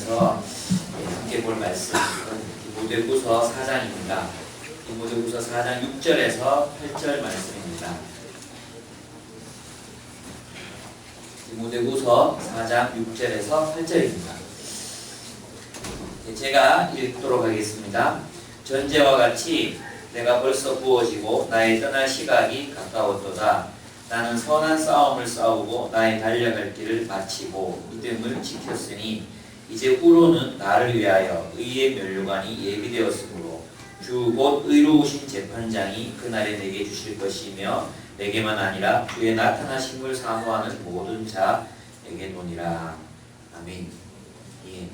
통해서 함께 볼 말씀은 디모데후서 4장입니다. 디모데후서 4장 6절에서 8절 말씀입니다. 디모데후서 4장 6절에서 8절입니다. 제가 읽도록 하겠습니다. 전제와 같이 내가 벌써 부어지고 나의 떠날 시각이 가까웠도다. 나는 선한 싸움을 싸우고 나의 달려갈 길을 마치고 믿음을 지켰으니 이제 후로는 나를 위하여 의의 면류관이 예비되었으므로 주 곧 의로우신 재판장이 그날에 내게 주실 것이며 내게만 아니라 주의 나타나심을 사모하는 모든 자에게노니라. 아멘. 예.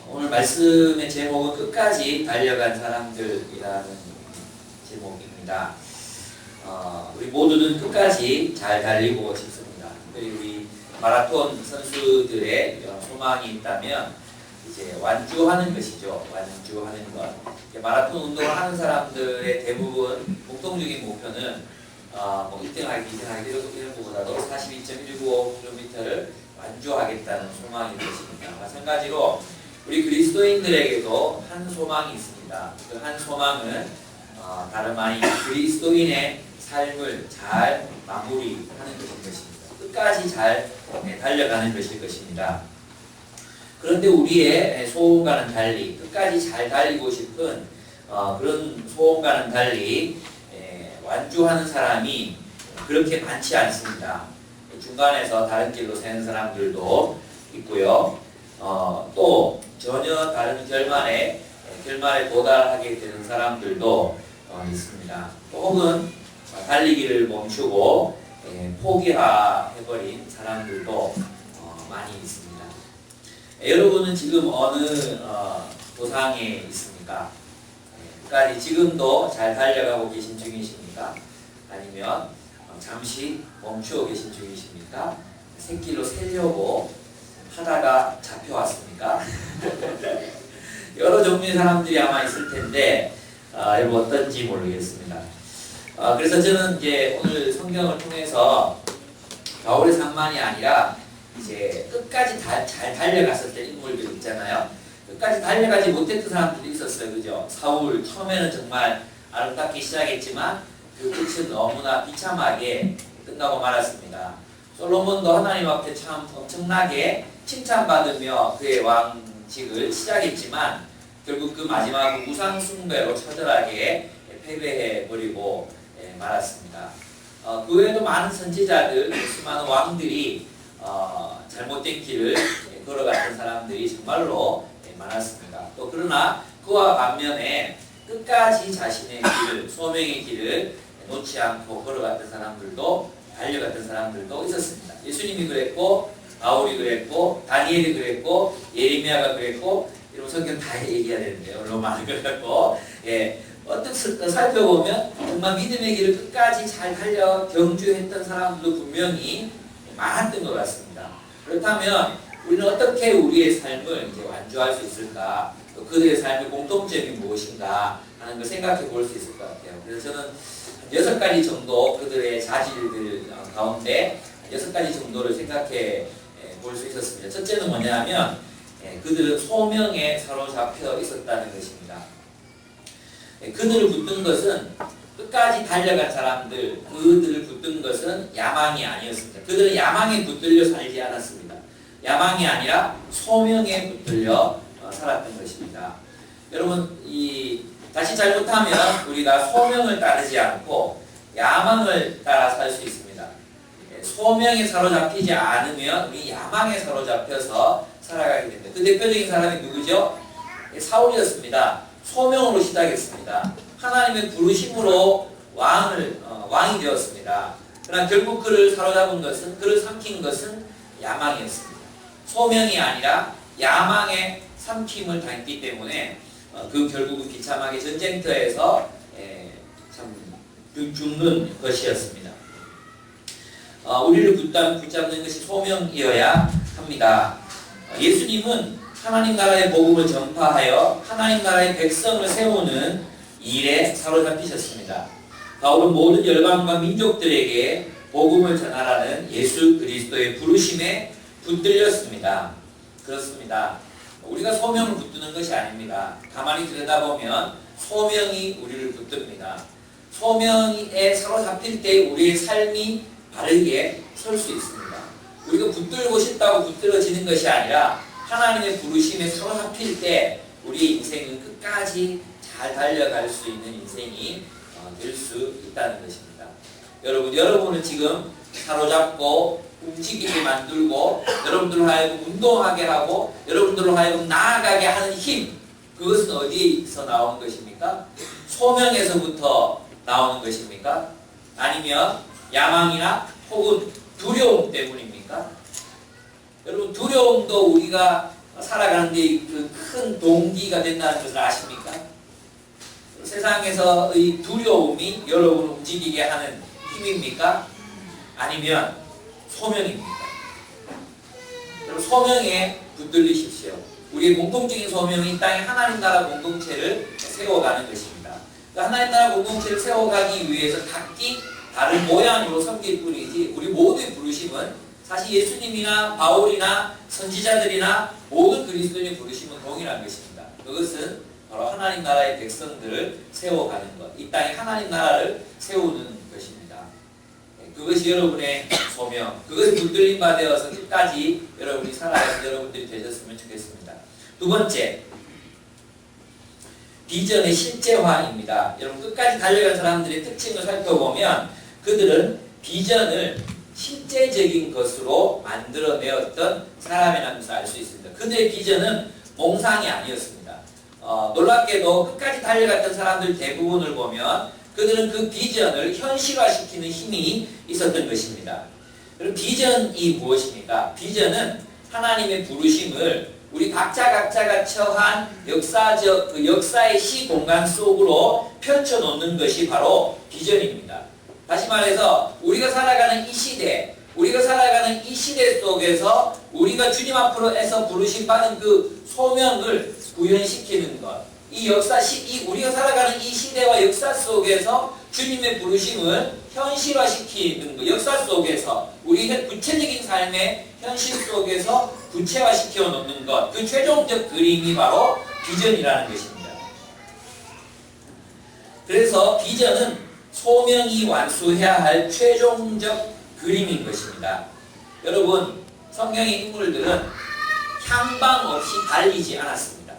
오늘 말씀의 제목은 끝까지 달려간 사람들이라는 제목입니다. 우리 모두는 끝까지 잘 달리고 싶습니다. 특별히 우리 마라톤 선수들의 소망이 있다면 이제 완주하는 것이죠. 완주하는 것. 마라톤 운동을 하는 사람들의 대부분 공통적인 목표는 뭐 1등하기, 2등하기 이런 것보다도 42.195km를 완주하겠다는 소망이 것입니다. 마찬가지로 우리 그리스도인들에게도 한 소망이 있습니다. 그 한 소망은 다름 아닌 그리스도인의 삶을 잘 마무리하는 것일 것입니다. 끝까지 잘 달려가는 것일 것입니다. 그런데 우리의 소원과는 달리 끝까지 잘 달리고 싶은 그런 소원과는 달리 완주하는 사람이 그렇게 많지 않습니다. 중간에서 다른 길로 새는 사람들도 있고요. 또 전혀 다른 결말에 도달하게 되는 사람들도 있습니다. 또 혹은 달리기를 멈추고 포기해버린 사람들도 많이 있습니다. 여러분은 지금 어느 도상에 있습니까? 끝까지 지금도 잘 달려가고 계신 중이십니까? 아니면 잠시 멈추어 계신 중이십니까? 새길로 새려고 하다가 잡혀왔습니까? 여러 종류의 사람들이 아마 있을 텐데 여러분 어떤지 모르겠습니다. 그래서 저는 이제 오늘 성경을 통해서 바울의 삶만이 아니라 이제 끝까지 잘 달려갔을 때 인물들 있잖아요. 끝까지 달려가지 못했던 사람들이 있었어요. 그죠? 사울 처음에는 정말 아름답게 시작했지만 그 끝은 너무나 비참하게 끝나고 말았습니다. 솔로몬도 하나님 앞에 참 엄청나게 칭찬받으며 그의 왕직을 시작했지만 결국 그 마지막 우상 숭배로 처절하게 패배해버리고 말았습니다. 그 외에도 많은 선지자들, 수많은 왕들이 잘못된 길을 걸어갔던 사람들이 정말로 많았습니다. 또 그러나 그와 반면에 끝까지 자신의 길을, 소명의 길을 놓지 않고 걸어갔던 사람들도, 달려갔던 사람들도 있었습니다. 예수님이 그랬고, 바울이 그랬고, 다니엘이 그랬고, 예레미야가 그랬고, 이런 성경 다 얘기해야 되는데요. 너무 많은 걸 갖고. 어떻게 살펴보면 정말 믿음의 길을 끝까지 잘 달려 경주했던 사람들도 분명히 많았던 것 같습니다. 그렇다면 우리는 어떻게 우리의 삶을 이제 완주할 수 있을까? 또 그들의 삶의 공통점이 무엇인가 하는 걸 생각해 볼 수 있을 것 같아요. 그래서 저는 6가지 정도 그들의 자질들 가운데 6가지 정도를 생각해 볼 수 있었습니다. 첫째는 뭐냐면 그들은 소명에 사로잡혀 있었다는 것입니다. 그들을 붙든 것은 끝까지 달려간 사람들, 그들을 붙든 것은 야망이 아니었습니다. 그들은 야망에 붙들려 살지 않았습니다. 야망이 아니라 소명에 붙들려 살았던 것입니다. 여러분, 다시 잘못하면 우리가 소명을 따르지 않고 야망을 따라 살 수 있습니다. 소명에 사로잡히지 않으면 우리 야망에 사로잡혀서 살아가게 됩니다. 그 대표적인 사람이 누구죠? 사울이었습니다. 소명으로 시작했습니다. 하나님의 부르심으로 왕이 되었습니다. 그러나 결국 그를 사로잡은 것은, 그를 삼킨 것은 야망이었습니다. 소명이 아니라 야망에 삼킴을 당했기 때문에 그 결국은 비참하게 전쟁터에서 참 죽는 것이었습니다. 우리를 붙잡는 것이 소명이어야 합니다. 예수님은 하나님 나라의 복음을 전파하여 하나님 나라의 백성을 세우는 일에 사로잡히셨습니다. 바울은 모든 열방과 민족들에게 복음을 전하라는 예수 그리스도의 부르심에 붙들렸습니다. 그렇습니다. 우리가 소명을 붙드는 것이 아닙니다. 가만히 들여다보면 소명이 우리를 붙듭니다. 소명에 사로잡힐 때 우리의 삶이 바르게 설 수 있습니다. 우리가 붙들고 싶다고 붙들어지는 것이 아니라 하나님의 부르심에 사로잡힐 때 우리의 인생은 끝까지 잘 달려갈 수 있는 인생이 될 수 있다는 것입니다. 여러분은 지금 사로잡고 움직이게 만들고 여러분들로 하여금 운동하게 하고 여러분들로 하여금 나아가게 하는 힘, 그것은 어디에서 나오는 것입니까? 소명에서부터 나오는 것입니까? 아니면 야망이나 혹은 두려움 때문입니까? 여러분, 두려움도 우리가 살아가는 데 그 큰 동기가 된다는 것을 아십니까? 세상에서의 두려움이 여러분을 움직이게 하는 힘입니까? 아니면 소명입니까? 여러분, 소명에 붙들리십시오. 우리의 공통적인 소명이 이 땅에 하나님 나라 공동체를 세워가는 것입니다. 그 하나님 나라 공동체를 세워가기 위해서 각기 다른 모양으로 섬길 뿐이지 우리 모두의 부르심은 사실 예수님이나 바울이나 선지자들이나 모든 그리스도인의 부르심은 동일한 것입니다. 그것은 바로 하나님 나라의 백성들을 세워가는 것, 이 땅에 하나님 나라를 세우는 것입니다. 그것이 여러분의 소명, 그것을 붙들림 받아서 끝까지 여러분이 살아가는 여러분들이 되셨으면 좋겠습니다. 두 번째, 비전의 실제화입니다. 여러분, 끝까지 달려간 사람들의 특징을 살펴보면 그들은 비전을 실제적인 것으로 만들어내었던 사람이라는 것을 알 수 있습니다. 그들의 비전은 몽상이 아니었습니다. 놀랍게도 끝까지 달려갔던 사람들 대부분을 보면 그들은 그 비전을 현실화시키는 힘이 있었던 것입니다. 그럼 비전이 무엇입니까? 비전은 하나님의 부르심을 우리 각자가 처한 역사의 시공간 속으로 펼쳐놓는 것이 바로 비전입니다. 다시 말해서 우리가 살아가는 이 시대 속에서 우리가 주님 앞으로 해서 부르심 받은 그 소명을 구현시키는 것, 우리가 살아가는 이 시대와 역사 속에서 주님의 부르심을 현실화시키는 것, 역사 속에서 우리의 구체적인 삶의 현실 속에서 구체화시켜 놓는 것, 그 최종적 그림이 바로 비전이라는 것입니다. 그래서 비전은 소명이 완수해야 할 최종적 그림인 것입니다. 여러분, 성경의 인물들은 향방 없이 달리지 않았습니다.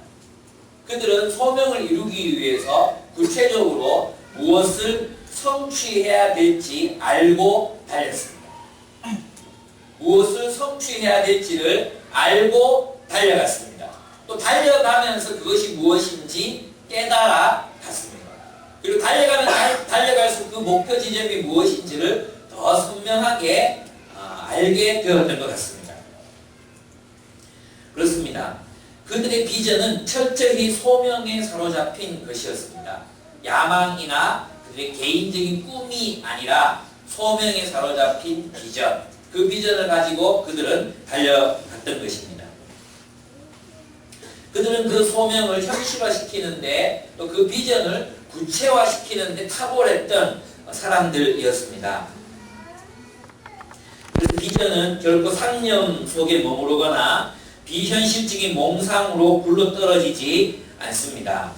그들은 소명을 이루기 위해서 구체적으로 무엇을 성취해야 될지 알고 달렸습니다. 무엇을 성취해야 될지를 알고 달려갔습니다. 또 달려가면서 그것이 무엇인지 깨달아 갔습니다. 그리고 달려갈수록 그 목표 지점이 무엇인지를 더 선명하게 알게 되었던 것 같습니다. 그렇습니다. 그들의 비전은 철저히 소명에 사로잡힌 것이었습니다. 야망이나 그들의 개인적인 꿈이 아니라 소명에 사로잡힌 비전, 그 비전을 가지고 그들은 달려갔던 것입니다. 그들은 그 소명을 현실화시키는데 또 그 비전을 구체화시키는데 탁월했던 사람들이었습니다. 그래서 비전은 결코 상념 속에 머무르거나 비현실적인 몽상으로 굴러떨어지지 않습니다.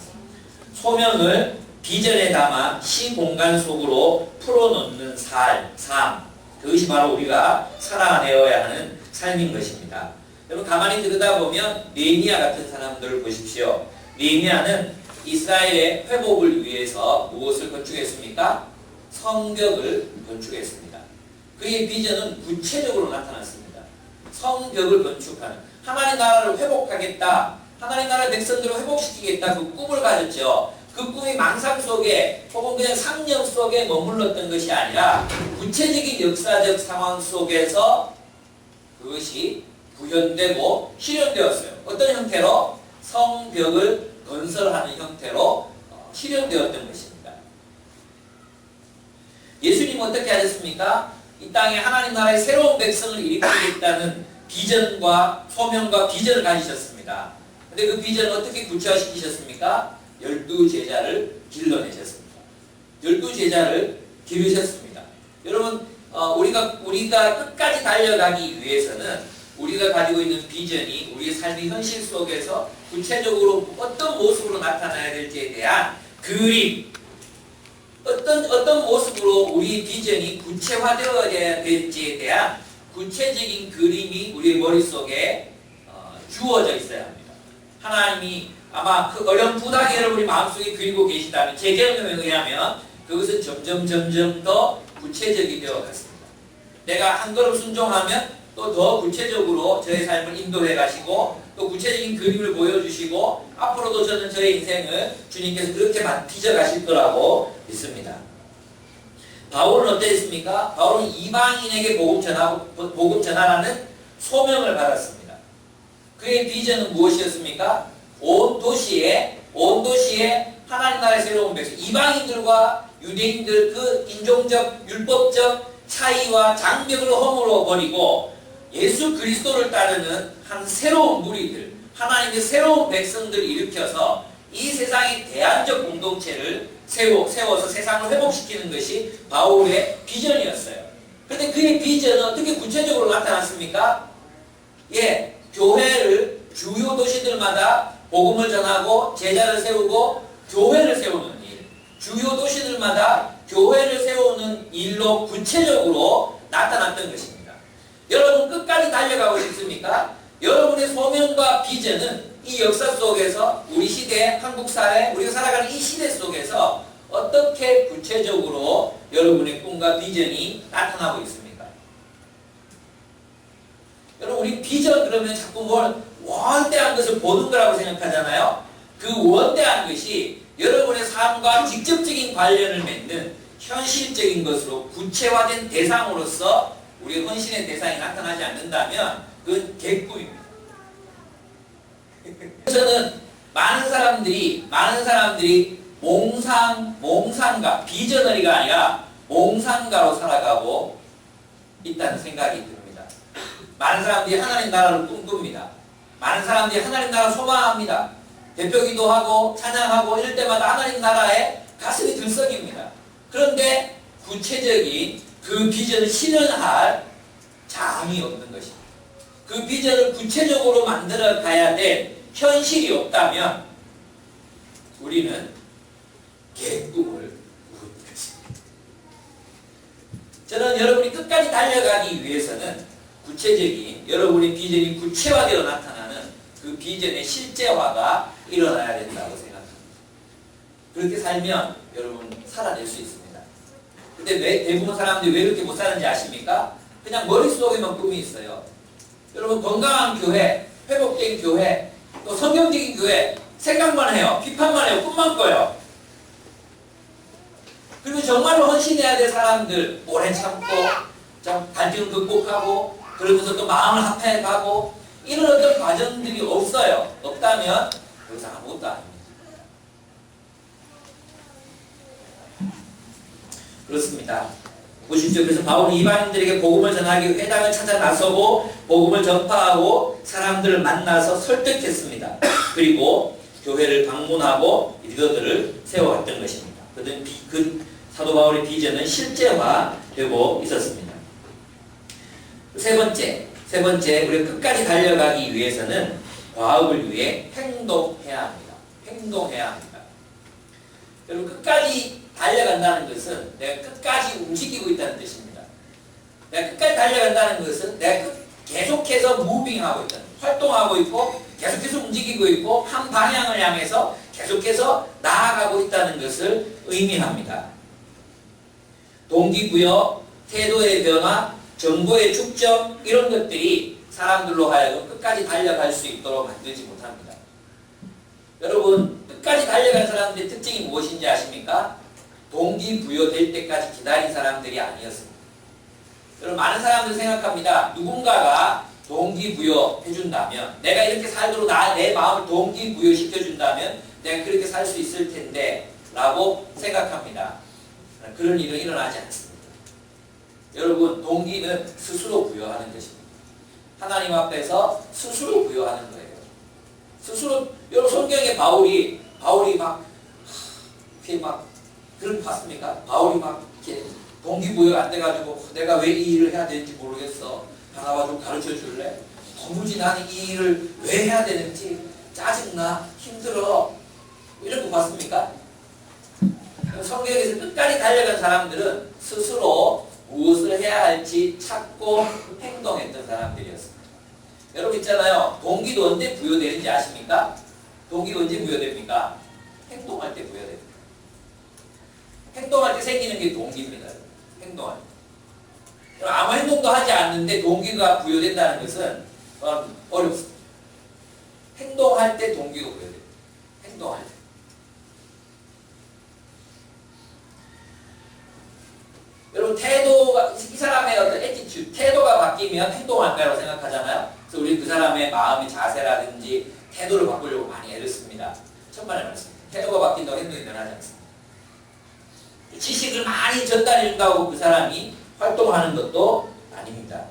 소명을 비전에 담아 시공간 속으로 풀어놓는 삶, 그것이 바로 우리가 살아내어야 하는 삶인 것입니다. 여러분, 가만히 들여다보면 느헤미야 같은 사람들을 보십시오. 느헤미야는 이스라엘의 회복을 위해서 무엇을 건축했습니까? 성벽을 건축했습니다. 그의 비전은 구체적으로 나타났습니다. 성벽을 건축하는, 하나님 나라를 회복하겠다, 하나님 나라의 백성들을 회복시키겠다, 그 꿈을 가졌죠. 그 꿈이 망상 속에 혹은 그냥 상념 속에 머물렀던 것이 아니라 구체적인 역사적 상황 속에서 그것이 구현되고 실현되었어요. 어떤 형태로? 성벽을 건설하는 형태로 실현되었던 것입니다. 예수님은 어떻게 하셨습니까? 이 땅에 하나님 나라의 새로운 백성을 일으키겠다는 비전과 소명과 비전을 가지셨습니다. 근데 그 비전을 어떻게 구체화시키셨습니까? 12제자를 길러내셨습니다. 12제자를 기르셨습니다. 여러분, 우리가 끝까지 달려가기 위해서는 우리가 가지고 있는 비전이 우리의 삶의 현실 속에서 구체적으로 어떤 모습으로 나타나야 될지에 대한 그림, 어떤 모습으로 우리 비전이 구체화되어야 될지에 대한 구체적인 그림이 우리의 머릿속에 주어져 있어야 합니다. 하나님이 아마 그 어렴풋하게 여러분이 마음속에 그리고 계시다면, 제 경험에 의하면 그것은 점점 더 구체적이 되어 갔습니다. 내가 한 걸음 순종하면 또 더 구체적으로 저의 삶을 인도해 가시고 또 구체적인 그림을 보여주시고 앞으로도 저는 저의 인생을 주님께서 그렇게 빚어 가실 거라고 믿습니다. 바울은 어땠습니까? 바울은 이방인에게 복음 전하라는 소명을 받았습니다. 그의 비전은 무엇이었습니까? 온 도시에 하나님 나라의 새로운 백성, 이방인들과 유대인들 그 인종적, 율법적 차이와 장벽을 허물어 버리고 예수 그리스도를 따르는 한 새로운 무리들, 하나님의 새로운 백성들을 일으켜서 이 세상의 대안적 공동체를 세워서 세상을 회복시키는 것이 바울의 비전이었어요. 그런데 그의 비전은 어떻게 구체적으로 나타났습니까? 교회를 주요 도시들마다 복음을 전하고 제자를 세우고 교회를 세우는 일, 주요 도시들마다 교회를 세우는 일로 구체적으로 나타났던 것입니다. 여러분 끝까지 달려가고 싶습니까? 여러분의 소명과 비전은 이 역사 속에서 우리 시대, 한국 사회, 우리가 살아가는 이 시대 속에서 어떻게 구체적으로 여러분의 꿈과 비전이 나타나고 있습니까? 여러분 우리 비전 그러면 자꾸 뭘 원대한 것을 보는 거라고 생각하잖아요. 그 원대한 것이 여러분의 삶과 직접적인 관련을 맺는 현실적인 것으로 구체화된 대상으로서 우리의 헌신의 대상이 나타나지 않는다면 그건 개꿈입니다. 저는 많은 사람들이 몽상가, 비저너리가 아니라 몽상가로 살아가고 있다는 생각이 듭니다. 많은 사람들이 하나님 나라를 꿈꿉니다. 많은 사람들이 하나님 나라 소망합니다. 대표기도 하고 찬양하고 이럴 때마다 하나님 나라에 가슴이 들썩입니다. 그런데 구체적인 그 비전을 실현할 장이 없는 것입니다. 그 비전을 구체적으로 만들어 가야 될 현실이 없다면 우리는 개꿈을 꾸는 것입니다. 저는 여러분이 끝까지 달려가기 위해서는 구체적인 여러분의 비전이 구체화되어 나타나는 그 비전의 실제화가 일어나야 된다고 생각합니다. 그렇게 살면 여러분 살아낼 수 있습니다. 근데 대부분 사람들이 왜 그렇게 못 사는지 아십니까? 그냥 머릿속에만 꿈이 있어요. 여러분 건강한 교회, 회복된 교회, 또 성경적인 교회 생각만 해요. 비판만 해요. 꿈만 꿔요. 그리고 정말로 헌신해야 될 사람들 오래 참고 갈등을 극복하고 그러면서 또 마음을 합해가고 이런 어떤 과정들이 없어요. 없다면 여기서 아무것도 아닙니다. 그렇습니다. 보십시오. 그래서 바울은 이방인들에게 복음을 전하기 위해 회당을 찾아 나서고 복음을 전파하고 사람들을 만나서 설득했습니다. 그리고 교회를 방문하고 리더들을 세워왔던 것입니다. 그 사도 바울의 비전은 실제화되고 있었습니다. 세 번째 우리가 끝까지 달려가기 위해서는 과업을 위해 행동해야 합니다. 행동해야 합니다. 여러분 끝까지 달려간다는 것은 내가 끝까지 움직이고 있다는 뜻입니다. 내가 끝까지 달려간다는 것은 내가 계속해서 무빙하고 있다, 활동하고 있고 계속해서 움직이고 있고 한 방향을 향해서 계속해서 나아가고 있다는 것을 의미합니다. 동기부여, 태도의 변화, 정보의 축적 이런 것들이 사람들로 하여금 끝까지 달려갈 수 있도록 만들지 못합니다. 여러분 끝까지 달려간 사람들의 특징이 무엇인지 아십니까? 동기부여될 때까지 기다린 사람들이 아니었습니다. 여러분 많은 사람들이 생각합니다. 누군가가 동기부여 해준다면 내가 이렇게 살도록 내 마음을 동기부여 시켜준다면 내가 그렇게 살 수 있을 텐데 라고 생각합니다. 그런 일은 일어나지 않습니다. 여러분 동기는 스스로 부여하는 것입니다. 하나님 앞에서 스스로 부여하는 거예요. 스스로 여러분 성경에 바울이 그런 거 봤습니까? 바울이 막 이렇게 동기부여가 안 돼가지고 내가 왜 이 일을 해야 되는지 모르겠어. 하나와 좀 가르쳐 줄래? 도무지 나는 이 일을 왜 해야 되는지 짜증나, 힘들어, 이런 거 봤습니까? 성경에서 끝까지 달려간 사람들은 스스로 무엇을 해야 할지 찾고 행동했던 사람들이었습니다. 여러분 있잖아요. 동기도 언제 부여되는지 아십니까? 동기가 언제 부여됩니까? 행동할 때 부여됩니다. 행동할 때 생기는 게 동기입니다. 행동할 때. 아무 행동도 하지 않는데 동기가 부여된다는 것은 어렵습니다. 행동할 때 동기가 부여됩니다. 행동할 때. 여러분 태도가 이 사람의 어떤 애티튜드, 태도가 바뀌면 행동할 거라고 생각하잖아요. 그래서 우리 그 사람의 마음의 자세라든지 태도를 바꾸려고 많이 애를 씁니다. 천만의 말씀. 태도가 바뀐다고 행동이 변하지 않습니다. 지식을 많이 전달해 준다고 그 사람이 활동하는 것도 아닙니다.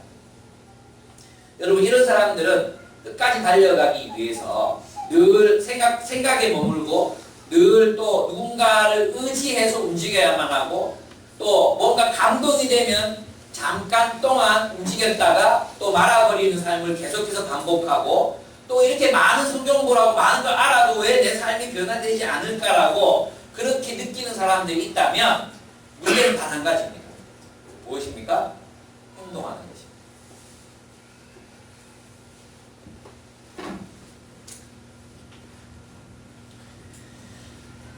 여러분 이런 사람들은 끝까지 달려가기 위해서 늘 생각에 머물고 늘 또 누군가를 의지해서 움직여야만 하고 또 뭔가 감동이 되면 잠깐 동안 움직였다가 또 말아버리는 삶을 계속해서 반복하고 또 이렇게 많은 성경 보라고 많은 걸 알아도 왜 내 삶이 변화되지 않을까라고 그렇게 느끼는 사람들이 있다면 문제는 단 한 가지입니다. 무엇입니까? 행동하는 것입니다.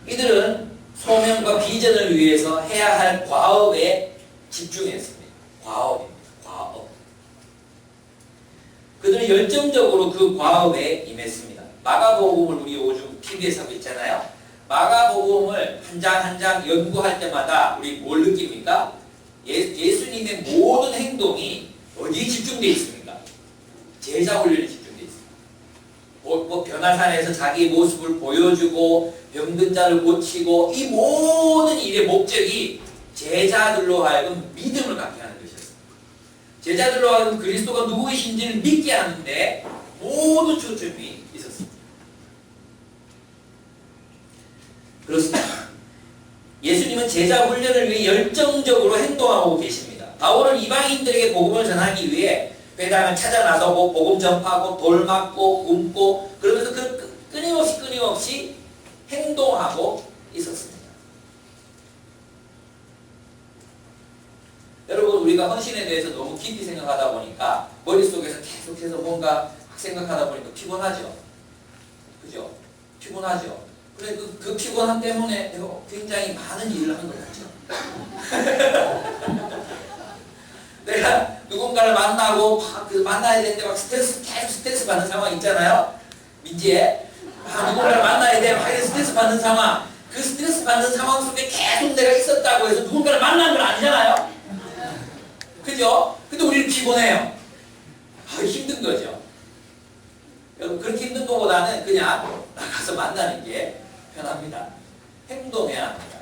이들은 소명과 비전을 위해서 해야 할 과업에 집중했습니다. 과업입니다. 과업. 그들은 열정적으로 그 과업에 임했습니다. 마가복음을 우리 요즘 TV에서 하고 있잖아요. 마가복음을 한 장 한 장 연구할 때마다 우리 뭘 느낍니까? 예수님의 모든 행동이 어디에 집중되어 있습니까? 제자 훈련에 집중되어 있습니다. 뭐 변화산에서 자기의 모습을 보여주고 병든 자를 고치고 이 모든 일의 목적이 제자들로 하여금 믿음을 갖게 하는 것이었습니다. 제자들로 하여금 그리스도가 누구이신지를 믿게 하는데 모든 초점이 있었습니다. 그렇습니다. 예수님은 제자 훈련을 위해 열정적으로 행동하고 계십니다. 바울은 이방인들에게 복음을 전하기 위해 회당을 찾아 나서고 복음 전파하고 돌 맞고 굶고 그러면서 끊임없이 행동하고 있었습니다. 여러분 우리가 헌신에 대해서 너무 깊이 생각하다 보니까 머릿속에서 계속해서 뭔가 생각하다 보니까 피곤하죠. 그죠? 피곤하죠. 그래 그 피곤함 때문에 내가 굉장히 많은 일을 한 것 같죠. 내가 누군가를 만나고 만나야 되는데 막 계속 스트레스 받는 상황 있잖아요. 민지에 누군가를 만나야 돼 막 스트레스 받는 상황. 그 스트레스 받는 상황 속에 계속 내가 있었다고 해서 누군가를 만난 건 아니잖아요. 그죠? 근데 우리는 피곤해요. 힘든 거죠. 여러분 그렇게 힘든 것보다는 그냥 나가서 만나는 게 편합니다. 행동해야 합니다.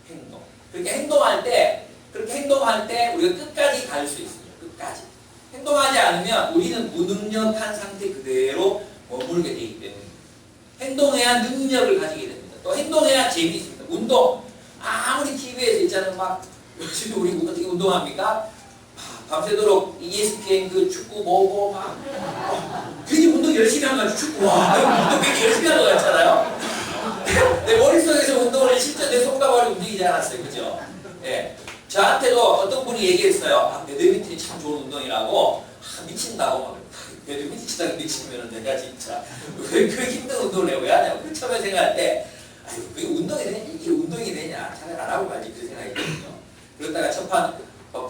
행동. 그렇게 행동할 때 우리가 끝까지 갈 수 있습니다. 끝까지. 행동하지 않으면 우리는 무능력한 상태 그대로 머물게 되기 때문에 행동해야 능력을 가지게 됩니다. 또 행동해야 재미있습니다. 운동. 아무리 TV에서 있잖아요. 막 요즘에 우리 어떻게 운동합니까? 밤새도록 ESPN 그 축구 보고 막 괜히 운동 열심히 한 거 같아. 축구 와 운동 괜히 열심히 한 거 같잖아요. 내 머릿속에서 운동을 실제 내 손가락이 움직이지 않았어요. 그죠? 예. 저한테도 어떤 분이 얘기했어요. 배드민턴이 참 좋은 운동이라고. 미친다고 막. 배드민턴 치다가 미치면 내가 진짜 왜 그 힘든 운동을 왜 하냐고. 그 처음에 생각할 때 아유 그게 운동이 되냐? 이게 운동이 되냐? 차라리 안 하고 말지 그 생각이거든요. 그러다가 첫판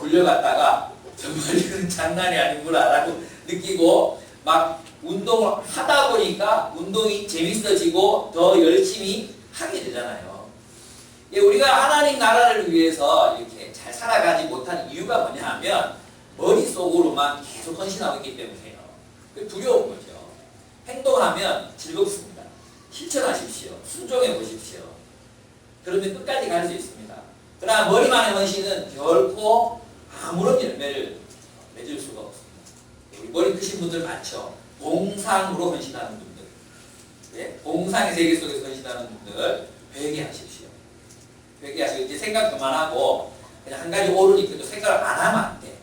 불려갔다가 정말 이건 장난이 아니구나라고 느끼고 막 운동을 하다 보니까 운동이 재밌어지고 더 열심히 하게 되잖아요. 예, 우리가 하나님 나라를 위해서 이렇게 잘 살아가지 못한 이유가 뭐냐 하면 머릿속으로만 계속 헌신하고 있기 때문이에요. 두려운 거죠. 행동하면 즐겁습니다. 실천하십시오. 순종해 보십시오. 그러면 끝까지 갈 수 있습니다. 그러나 머리만의 헌신은 결코 아무런 열매를 맺을 수가 없습니다. 우리 머리 크신 분들 많죠. 봉상으로 헌신하는 분들, 네? 봉상의 세계 속에서 헌신하는 분들 회개하십시오. 회개하시고 이제 생각 그만하고 그냥 한 가지 옳으니까 또 생각을 안 하면 안 돼.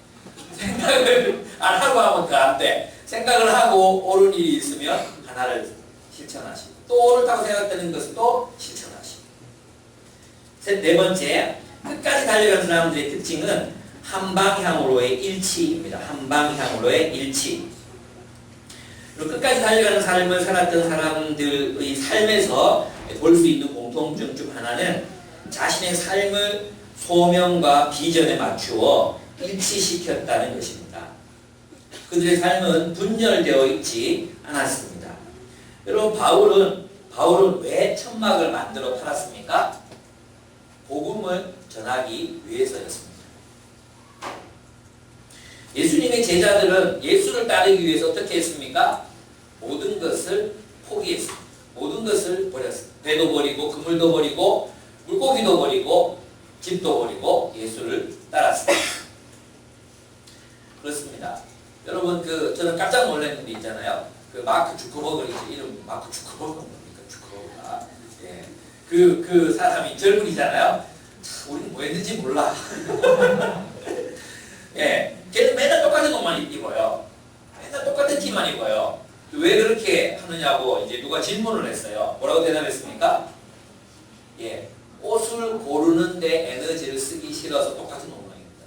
생각을 안 하고 하면 더 안 돼. 생각을 하고 옳은 일이 있으면 하나를 실천하시고 또 옳다고 생각되는 것을 또 실천하시고. 네 번째, 끝까지 달려가는 사람들의 특징은 한 방향으로의 일치입니다. 한 방향으로의 일치. 그리고 끝까지 달려가는 삶을 살았던 사람들의 삶에서 볼 수 있는 공통점 중 하나는 자신의 삶을 소명과 비전에 맞추어 일치시켰다는 것입니다. 그들의 삶은 분열되어 있지 않았습니다. 여러분, 바울은 왜 천막을 만들어 팔았습니까? 복음을 전하기 위해서였습니다. 예수님의 제자들은 예수를 따르기 위해서 어떻게 했습니까? 모든 것을 포기했습니다. 모든 것을 버렸습니다. 배도 버리고 그물도 버리고 물고기도 버리고 집도 버리고 예수를 따랐습니다. 그렇습니다. 여러분, 저는 깜짝 놀랐는 게 있잖아요. 마크 주커버거, 이름 마크 주커버거 뭡니까? 주커버가. 예. 그 사람이 젊은이잖아요. 참, 우리는 뭐 했는지 몰라. 예. 걔는 맨날 똑같은 옷만 입어요. 맨날 똑같은 티만 입어요. 왜 그렇게 하느냐고 이제 누가 질문을 했어요. 뭐라고 대답했습니까? 예. 옷을 고르는데 에너지를 쓰기 싫어서 똑같은 옷만 입는다.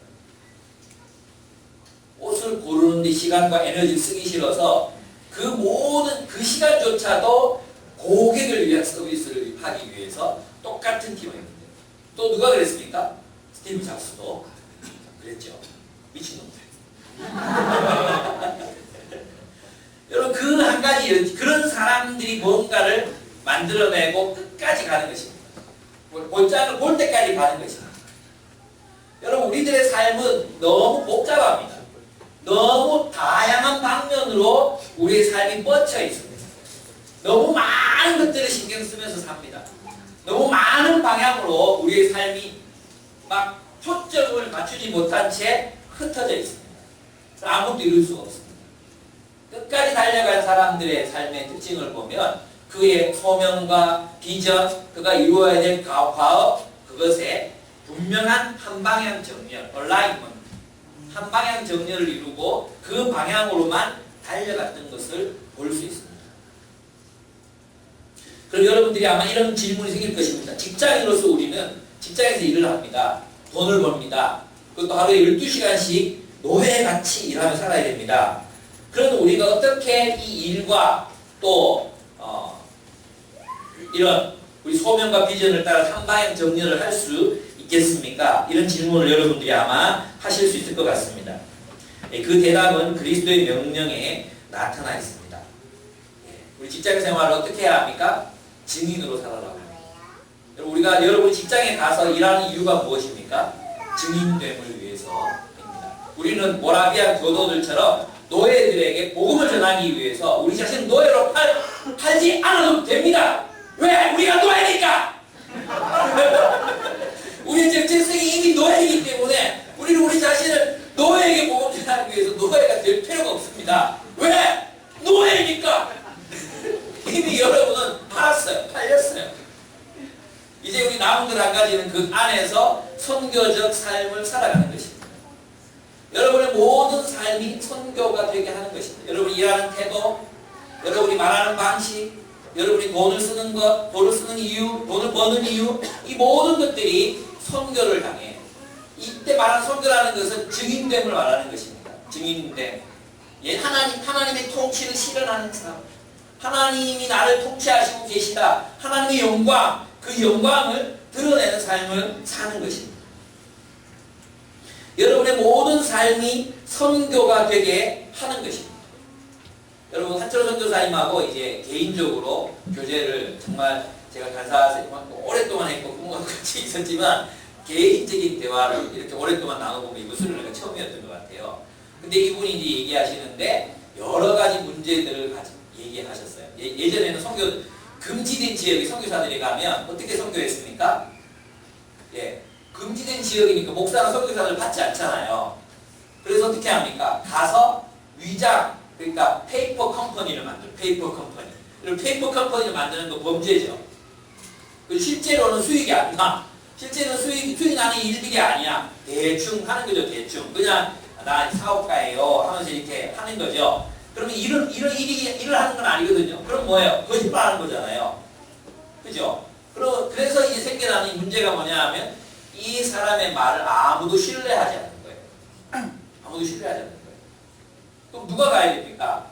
옷을 고르는데 시간과 에너지를 쓰기 싫어서 그 모든 그 시간조차도 고객을 위한 서비스를 하기 위해서 똑같은 티만 입는다. 또 누가 그랬습니까? 스티브 잡스도 그랬죠. 미친놈들. 여러분, 그 한 가지, 그런 사람들이 뭔가를 만들어내고 끝까지 가는 것입니다. 볼장을 볼 때까지 가는 것입니다. 여러분, 우리들의 삶은 너무 복잡합니다. 너무 다양한 방면으로 우리의 삶이 뻗쳐 있습니다. 너무 많은 것들을 신경 쓰면서 삽니다. 너무 많은 방향으로 우리의 삶이 막 초점을 맞추지 못한 채 흩어져 있습니다. 아무것도 이룰 수가 없습니다. 끝까지 달려간 사람들의 삶의 특징을 보면 그의 소명과 비전, 그가 이루어야 될 과업, 그것에 분명한 한방향 정렬, 얼라인먼트, 한방향 정렬을 이루고 그 방향으로만 달려갔던 것을 볼 수 있습니다. 그럼 여러분들이 아마 이런 질문이 생길 것입니다. 직장인으로서 우리는 직장에서 일을 합니다. 돈을 벌입니다. 그것도 하루에 12시간씩 노예같이 일하며 살아야 됩니다. 그럼 우리가 어떻게 이 일과 또 이런 우리 소명과 비전을 따라 한방향 정렬을 할 수 있겠습니까? 이런 질문을 여러분들이 아마 하실 수 있을 것 같습니다. 그 대답은 그리스도의 명령에 나타나 있습니다. 우리 직장 생활을 어떻게 해야 합니까? 증인으로 살아라고. 우리가 여러분 직장에 가서 일하는 이유가 무엇입니까? 증인됨을 위해서입니다. 우리는 모라비안 교도들처럼 노예들에게 복음을 전하기 위해서 우리 자신을 노예로 팔지 않아도 됩니다. 왜? 우리가 노예니까! 우리의 정체성이 이미 노예이기 때문에 우리는 우리 자신을 노예에게 복음 전하기 위해서 노예가 될 필요가 없습니다. 왜? 노예니까! 이미 여러분은 팔렸어요. 이제 우리 남은 것 한 가지는 그 안에서 선교적 삶을 살아가는 것입니다. 여러분의 모든 삶이 선교가 되게 하는 것입니다. 여러분이 일하는 태도, 여러분이 말하는 방식, 여러분이 돈을 쓰는 것, 돈을 쓰는 이유, 돈을 버는 이유, 이 모든 것들이 선교를 향해. 이때 말하는 선교라는 것은 증인됨을 말하는 것입니다. 증인됨. 하나님의 통치를 실현하는 삶. 하나님이 나를 통치하시고 계시다. 하나님의 영광, 그 영광을 드러내는 삶을 사는 것입니다. 여러분의 모든 삶이 선교가 되게 하는 것입니다. 여러분, 한철호 선교사님하고 이제 개인적으로 교제를 정말 제가 간사에서 오랫동안 했고 부모가 같이 있었지만 개인적인 대화를 이렇게 오랫동안 나눠보면 이것을 내가 처음이었던 것 같아요. 근데 이분이 이제 얘기하시는데 여러 가지 문제들을 얘기하셨어요. 예전에는 선교 금지된 지역에 선교사들이 가면 어떻게 선교했습니까? 예, 금지된 지역이니까 목사나 선교사들 받지 않잖아요. 그래서 어떻게 합니까? 가서 위장, 그러니까 페이퍼 컴퍼니를 만들어요. 페이퍼 컴퍼니. 그리고 페이퍼 컴퍼니를 만드는 거 범죄죠. 실제로는 수익이 안 나. 실제는 수익이 나는 일들이 아니야. 대충 하는 거죠. 대충. 그냥 나 사업가예요 하면서 이렇게 하는 거죠. 그러면 일을 하는 건 아니거든요. 그럼 뭐예요? 거짓말 하는 거잖아요. 그죠? 그래서 이제 생겨나는 문제가 뭐냐 하면 이 사람의 말을 아무도 신뢰하지 않는 거예요. 아무도 신뢰하지 않는 거예요. 그럼 누가 가야 됩니까?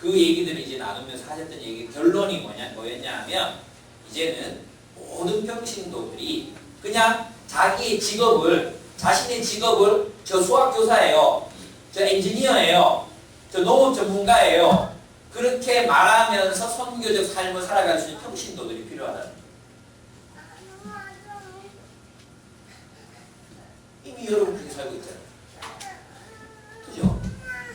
그 얘기들을 이제 나누면서 하셨던 얘기 결론이 뭐였냐 하면 이제는 모든 평신도들이 그냥 자신의 직업을 저 수학교사예요. 저 엔지니어예요. 저 농업 전문가예요. 그렇게 말하면서 선교적 삶을 살아갈 수 있는 평신도들이 필요하다는 거예요. 이미 여러분 그렇게 살고 있잖아요. 그죠?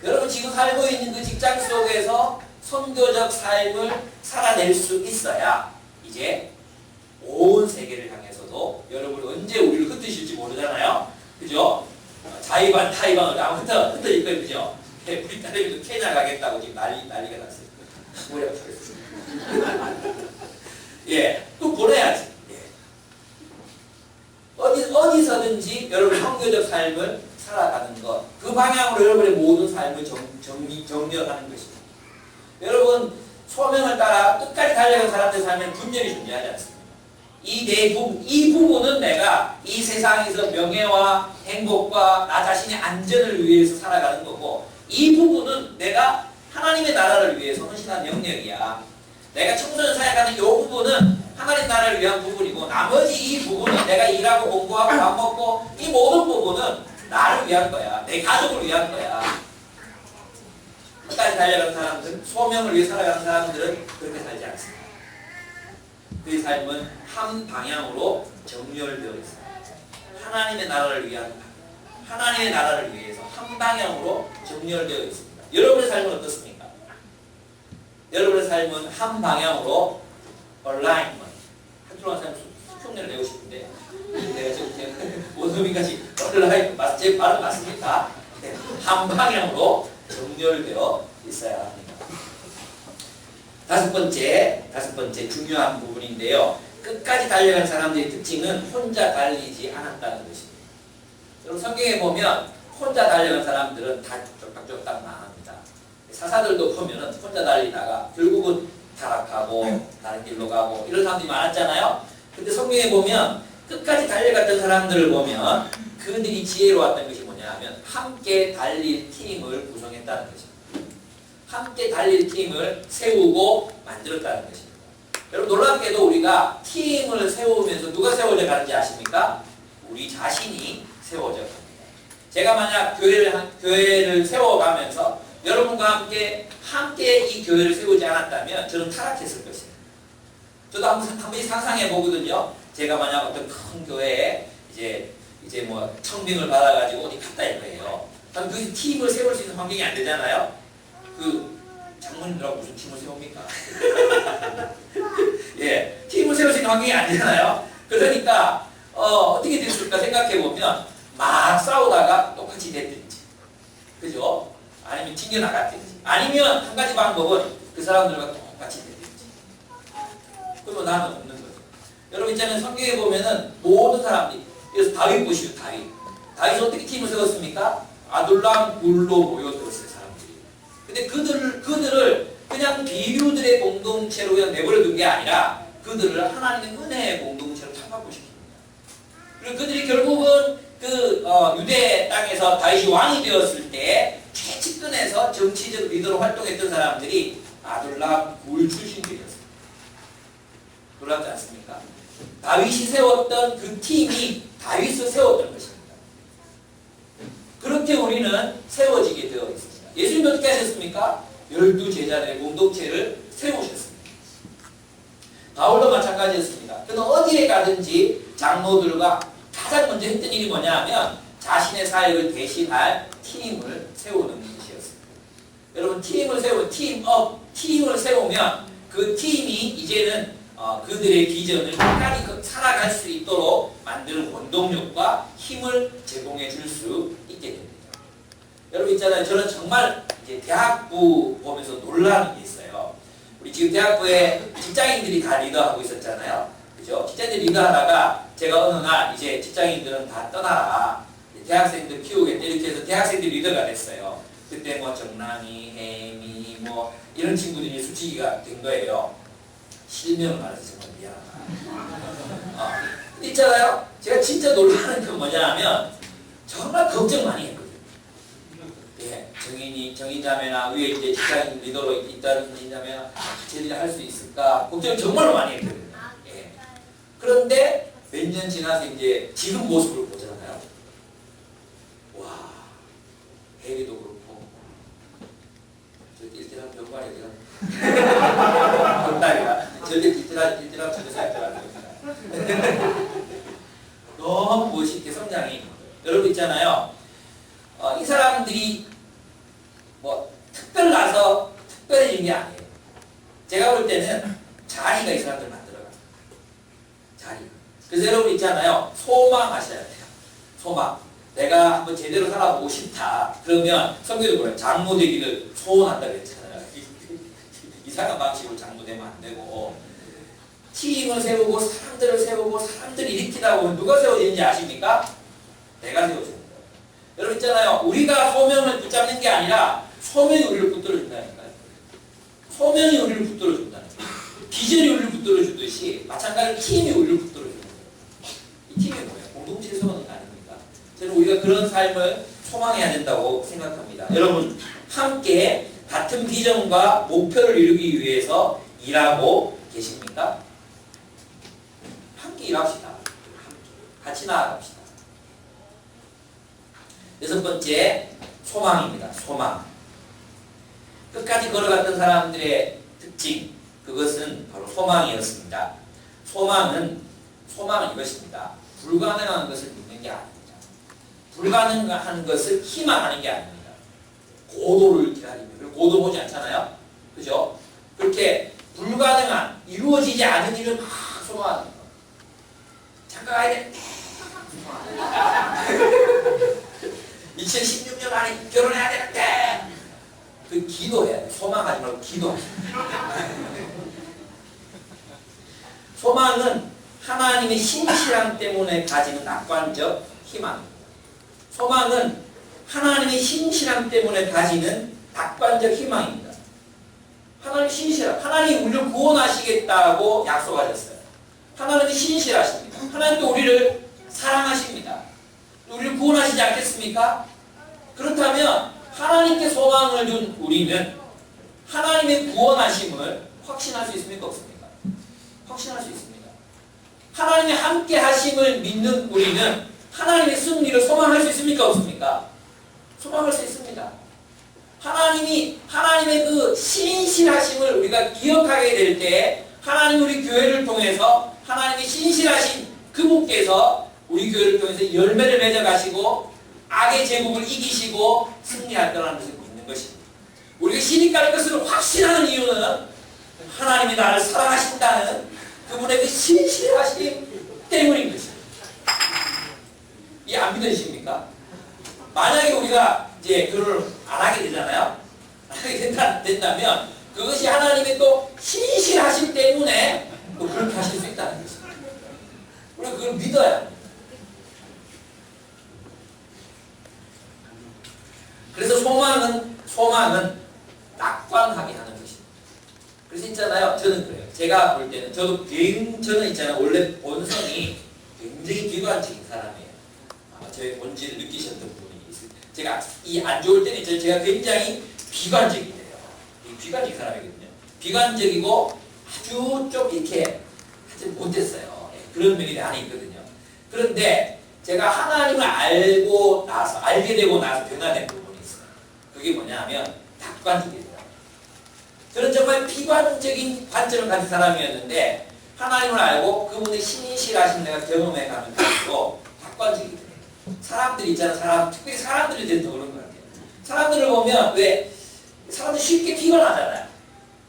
여러분 지금 살고 있는 그 직장 속에서 선교적 삶을 살아낼 수 있어야 이제 온 세계를 향해서도 여러분 언제 우리를 흩으실지 모르잖아요. 그죠? 자의반 타의반을 아무 흩어질 거예요. 그죠? 우리 딸내미도 케냐 가겠다고 지금 난리가 났어요. 뭐야? 예, 또 보내야지. 예. 어디서든지 여러분 선교적 삶을 살아가는 것, 그 방향으로 여러분의 모든 삶을 정렬하는 것입니다. 여러분 소명을 따라 끝까지 달려간 사람들의 삶에는 분열이 존재하지 않습니다. 이 부분은 내가 이 세상에서 명예와 행복과 나 자신의 안전을 위해서 살아가는 거고, 이 부분은 내가 하나님의 나라를 위해서 헌신한 영역이야. 내가 청소년 사역하는 이 부분은 하나님 나라를 위한 부분이고, 나머지 이 부분은 내가 일하고 공부하고 밥 먹고 이 모든 부분은 나를 위한 거야. 내 가족을 위한 거야. 끝까지 달려가는 사람들, 소명을 위해 살아가는 사람들은 그렇게 살지 않습니다. 그의 삶은 한 방향으로 정렬되어 있습니다. 하나님의 나라를 위해서 한 방향으로 정렬되어 있습니다. 여러분의 삶은 어떻습니까? 여러분의 삶은 한 방향으로 alignment. 한줄로 한 흉내를 내고 싶은데 내가 지금 원어민까지 alignment 제 발음 맞습니까? 네. 한 방향으로 정렬되어 있어야 합니다. 다섯 번째 중요한 부분인데요. 끝까지 달려간 사람들의 특징은 혼자 달리지 않았다는 것입니다. 여러분 성경에 보면 혼자 달려간 사람들은 다 쫄딱쫄딱 망합니다. 사사들도 보면 혼자 달리다가 결국은 타락하고 다른 길로 가고 이런 사람들이 많았잖아요. 근데 성경에 보면 끝까지 달려갔던 사람들을 보면 그들이 지혜로웠던 것이 뭐냐 하면 함께 달릴 팀을 구성했다는 것입니다. 함께 달릴 팀을 세우고 만들었다는 것입니다. 여러분 놀랍게도 우리가 팀을 세우면서 누가 세워져 가는지 아십니까? 우리 자신이 세워져 갑니다. 제가 만약 교회를 세워가면서 여러분과 함께 이 교회를 세우지 않았다면 저는 타락했을 것입니다. 저도 한 번씩 상상해 보거든요. 제가 만약 어떤 큰 교회에 이제 뭐 청빙을 받아가지고 어디 갔다 이거예요. 그럼 그 팀을 세울 수 있는 환경이 안 되잖아요. 그 장모님들하고 무슨 팀을 세웁니까? 예, 팀을 세울 수 있는 환경이 안 되잖아요. 그러니까 어떻게 됐을까 생각해 보면 막 싸우다가 똑같이 됐든지, 그죠? 아니면 튕겨 나갔든지, 아니면 한 가지 방법은 그 사람들과 똑같이 됐든지. 그러면 나는 없는 거죠. 여러분 있잖아요. 성경에 보면은 모든 사람들이, 그래서 다윗 보시죠. 다윗은 어떻게 팀을 세웠습니까? 아둘람 굴로 모여들었어요. 근데 그들을 그냥 비류들의 공동체로 그냥 내버려 둔 게 아니라 그들을 하나님의 은혜의 공동체로 타박시킵니다. 그리고 그들이 결국은 유대 땅에서 다윗이 왕이 되었을 때 최측근에서 정치적 리더로 활동했던 사람들이 아둘람 굴 출신들이었어요. 놀랍지 않습니까? 다윗이 세웠던 그 팀이 다윗을 세웠던 것입니다. 그렇게 우리는 세워지게 되어 있습니다. 예수님이 어떻게 하셨습니까? 12제자들의 공동체를 세우셨습니다. 바울도 마찬가지였습니다. 그는 어디에 가든지 장로들과 가장 먼저 했던 일이 뭐냐 하면 자신의 사역을 대신할 팀을 세우는 것이었습니다. 여러분 팀을 세우면 그 팀이 이제는 그들의 비전을 끝까지 살아갈 수 있도록 만드는 원동력과 힘을 제공해 줄 수 있게 됩니다. 여러분 있잖아요. 저는 정말 이제 대학부 보면서 놀라는 게 있어요. 우리 지금 대학부에 직장인들이 다 리더하고 있었잖아요. 그죠? 직장인들 리더하다가 제가 어느 날 이제 직장인들은 다 떠나라. 대학생들 키우겠다. 이렇게 해서 대학생들 리더가 됐어요. 그때 뭐 정남이, 해미 뭐 이런 친구들이 수치기가 된 거예요. 실명을 말해서 정말 미안하다. 근데 있잖아요. 제가 진짜 놀라는 건 뭐냐면 정말 걱정 많이 했거든요. 예, 정의자매나 위에 이제 직장인 리더로 있다는 정의자매나 쟤들이 할 수 있을까 걱정을 정말로 많이 했거든요. 예. 그런데 몇 년 지나서 이제 지금 모습을 보잖아요. 와, 혜리도 그렇고 저기 일대랑 병관이 어디가 병다리가 저기 일대랑 저기서 너무 멋있게 성장이 여러분 있잖아요. 이 사람들이 뭐 특별나서 특별해진 게 아니에요. 제가 볼 때는 자리가 이 사람들 만들어가. 자리. 그래서 여러분 있잖아요. 소망하셔야 돼요. 소망. 내가 한번 제대로 살아보고 싶다. 그러면 성경에 보면 장모 되기를 소원한다 그랬잖아요. 이상한 방식으로 장모 되면 안 되고 팀을 세우고 사람들을 세우고 사람들을 일으키다 보면 누가 세워지는지 아십니까? 내가 세워집니다. 여러분 있잖아요. 우리가 소명을 붙잡는 게 아니라 소명이 우리를 붙들어준다니까요. 소명이 우리를 붙들어준다는 거예요. 비전이 우리를 붙들어주듯이 마찬가지로 팀이 우리를 붙들어주는 거예요. 이 팀이 뭐예요? 공동체 소원이 아닙니까? 저는 우리가 그런 삶을 소망해야 된다고 생각합니다. 여러분 함께 같은 비전과 목표를 이루기 위해서 일하고 계십니까? 함께 일합시다. 같이 나아갑시다. 여섯 번째, 소망입니다. 소망. 끝까지 걸어갔던 사람들의 특징, 그것은 바로 소망이었습니다. 소망은 이것입니다. 불가능한 것을 믿는 게 아닙니다. 불가능한 것을 희망하는 게 아닙니다. 고도를 기다리며, 고도 보지 않잖아요? 그죠? 그렇게 불가능한, 이루어지지 않은 일을 막 소망하는 거. 잠깐 가야 되는데, 2016년 안에 결혼해야 되는데 그 기도해야 돼. 소망하지 말고 기도하셔야 돼. 소망은 하나님의 신실함 때문에 가지는 낙관적 희망입니다. 소망은 하나님의 신실함 때문에 가지는 낙관적 희망입니다. 하나님의 신실함. 하나님이 우리를 구원하시겠다고 약속하셨어요. 하나님이 신실하십니다. 하나님도 우리를 사랑하십니다. 우리를 구원하시지 않겠습니까? 그렇다면 하나님께 소망을 둔 우리는 하나님의 구원하심을 확신할 수 있습니까? 없습니까? 확신할 수 있습니다. 하나님의 함께 하심을 믿는 우리는 하나님의 승리를 소망할 수 있습니까? 없습니까? 소망할 수 있습니다. 하나님의 그 신실하심을 우리가 기억하게 될 때 하나님 우리 교회를 통해서 하나님의 신실하신 그분께서 우리 교회를 통해서 열매를 맺어가시고 악의 제국을 이기시고 승리할 거라는 것을 믿는 것입니다. 우리가 신이 깔 것을 확신하는 이유는 하나님이 나를 사랑하신다는 그분의 그 신실하심 때문인 것입니다. 이게 안 믿으십니까? 만약에 우리가 이제 결혼을 안 하게 되잖아요. 안 하게 된다면 그것이 하나님의 또 신실하심 때문에 또 그렇게 하실 수 있다는 것입니다. 우리가 그걸 믿어야 합니다. 그래서 소망은 낙관하게 하는 것입니다. 그래서 있잖아요. 저는 그래요. 제가 볼 때는 저는 있잖아요. 원래 본성이 굉장히 비관적인 사람이에요. 아마 저의 본질을 느끼셨던 분이 있어요. 제가 이 안 좋을 때는 제가 굉장히 비관적이에요. 비관적인 사람이거든요. 비관적이고 아주 좀 이렇게 아주 못됐어요. 그런 면이 안에 있거든요. 그런데 제가 하나님을 알게 되고 나서 변화된 부분이 있어요. 그게 뭐냐면 낙관적이에요. 저는 정말 비관적인 관점을 가진 사람이었는데 하나님을 알고 그분의 신실하신 내가 경험해 가는 것으로 낙관적이 돼요. 사람들이 있잖아요. 특별히 사람들이 돼서 그런 것 같아요. 사람들을 보면 왜 사람들이 쉽게 피곤하잖아요.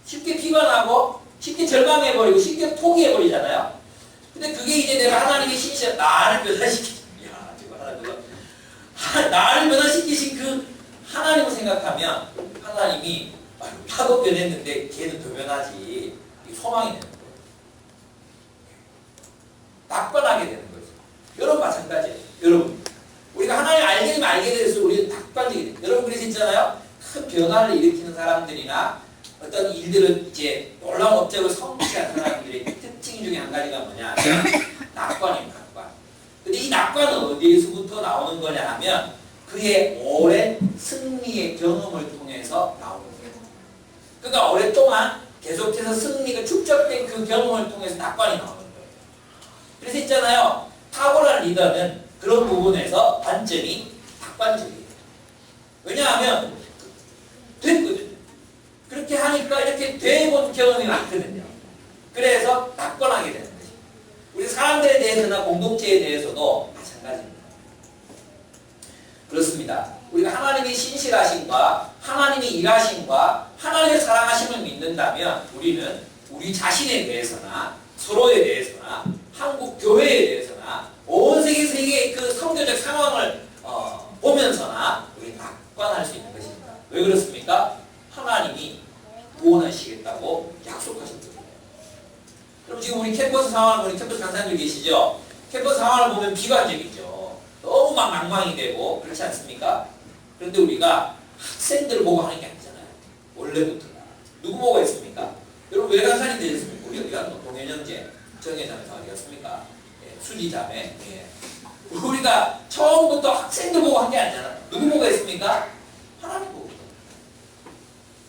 쉽게 피곤하고 쉽게 절망해버리고 쉽게 포기해버리잖아요. 근데 그게 이제 내가 하나님의 신실한 나를 변화시키신 나를 변화시키신 그 하나님을 생각하면 하나님이 파도 변했는데 걔는 더 변하지 소망이 되는 거예요. 낙관하게 되는 거죠. 여러분 마찬가지예요. 여러분 우리가 하나님을 알게 되면 알게 될수록 우리는 낙관적이 돼요. 여러분 그래서 있잖아요. 변화를 일으키는 사람들이나 어떤 일들을 이제 놀라운 업적을 성취한 사람들의 특징 중에 한 가지가 뭐냐 하면 낙관입니다. 낙관. 근데 이 낙관은 어디에서부터 나오는 거냐 하면 그의 오랜 승리의 경험을 통해서 나오는 거예요. 그러니까 오랫동안 계속해서 승리가 축적된 그 경험을 통해서 낙관이 나오는 거예요. 그래서 있잖아요. 탁월한 리더는 그런 부분에서 관점이 낙관적이에요. 왜냐하면 됐거든요. 그렇게 하니까 이렇게 돼본 경험이 많거든요. 그래서 낙관하게 되는 거죠. 우리 사람들에 대해서나 공동체에 대해서도 마찬가지입니다. 그렇습니다. 우리가 하나님의 신실하심과 하나님의 일하심과 하나님의 사랑하심을 믿는다면 우리는 우리 자신에 대해서나 서로에 대해서나 한국 교회에 대해서나 온 세계의 그 선교적 상황을 보면서나 우리 낙관할 수 있는 것입니다. 왜 그렇습니까? 하나님이 구원하시겠다고 약속하셨거든요. 그럼 지금 우리 캠퍼스 상황을 보니 캠퍼스 강사님들 계시죠? 캠퍼스 상황을 보면 비관적이죠. 너무 막 망망이 되고 그렇지 않습니까? 그런데 우리가 학생들을 보고 하는 게 아니잖아요. 원래부터 누구 보고 했습니까? 여러분 왜 강사님 되셨습니까? 우리 어디가 동해년제 정예자매사 어디 갔습니까? 예, 수지자매. 예. 우리가 처음부터 학생들 보고 한 게 아니잖아요. 누구 보고 했습니까? 하나님 보고.